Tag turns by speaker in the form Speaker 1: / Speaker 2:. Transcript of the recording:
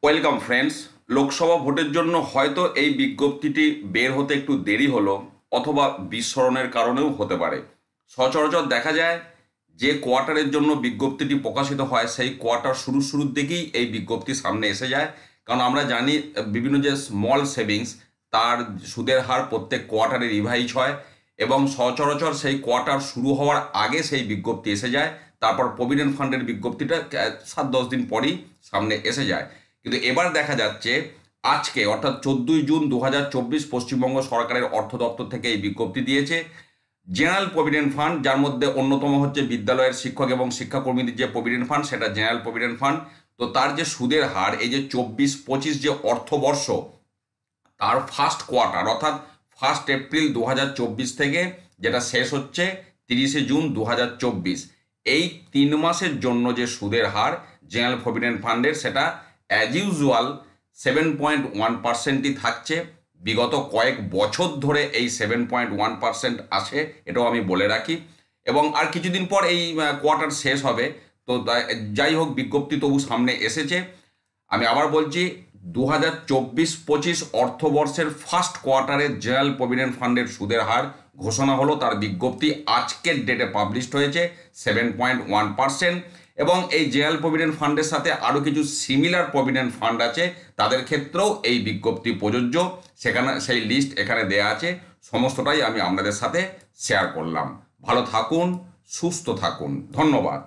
Speaker 1: Welcome friends. Lok Sabha ভোটের জন্য হয়তো এই বিজ্ঞপ্তিটি বের হতে একটু দেরি হলো, অথবা বিস্মরণের কারণেও হতে পারে। সচরাচর দেখা যায় যে কোয়ার্টারের জন্য বিজ্ঞপ্তিটি প্রকাশিত হয় সেই কোয়ার্টার শুরুর দিকেই এই বিজ্ঞপ্তি সামনে এসে যায়। কারণ আমরা জানি বিভিন্ন যে স্মল সেভিংস তার সুদের হার প্রত্যেক কোয়ার্টারে রিভাইজ হয়, এবং সচরাচর সেই কোয়ার্টার শুরু হওয়ার আগে সেই বিজ্ঞপ্তি এসে যায়। তারপর প্রভিডেন্ট ফান্ডের বিজ্ঞপ্তিটা 7-10 দিন পরই সামনে এসে যায়। কিন্তু এবার দেখা যাচ্ছে আজকে অর্থাৎ 14ই জুন 2024 পশ্চিমবঙ্গ সরকারের অর্থ দপ্তর থেকে এই বিজ্ঞপ্তি দিয়েছে। জেনারেল প্রভিডেন্ট ফান্ড, যার মধ্যে অন্যতম হচ্ছে বিদ্যালয়ের শিক্ষক এবং শিক্ষাকর্মীদের যে প্রভিডেন্ট ফান্ড, সেটা জেনারেল প্রভিডেন্ট ফান্ড। তো তার যে সুদের হার এই যে 24-25 যে অর্থবর্ষ, তার ফার্স্ট কোয়ার্টার অর্থাৎ 1 এপ্রিল 2024 থেকে যেটা শেষ হচ্ছে 30 জুন 2024, এই 3 মাসের জন্য যে সুদের হার জেনারেল প্রভিডেন্ট ফান্ডের, সেটা অ্যাজ ইউজুয়াল 7.1%ই থাকছে। বিগত কয়েক বছর ধরে এই 7.1% আসে, এটাও আমি বলে রাখি। এবং আর কিছুদিন পর এই কোয়ার্টার শেষ হবে। তো যাই হোক, বিজ্ঞপ্তি তবু সামনে এসেছে। আমি আবার বলছি, 2024-25 অর্থবর্ষের ফার্স্ট কোয়ার্টারে জেনারেল প্রভিডেন্ট ফান্ডের সুদের হার ঘোষণা হলো, তার বিজ্ঞপ্তি আজকের ডেটে পাবলিশড হয়েছে 7.1%। এবং এই জেনারেল প্রভিডেন্ট ফান্ডের সাথে আরও কিছু সিমিলার প্রভিডেন্ট ফান্ড আছে, তাদের ক্ষেত্রেও এই বিজ্ঞপ্তি প্রযোজ্য। সেখানে সেই লিস্ট এখানে দেয়া আছে। সমস্তটাই আমি আপনাদের সাথে শেয়ার করলাম। ভালো থাকুন, সুস্থ থাকুন, ধন্যবাদ।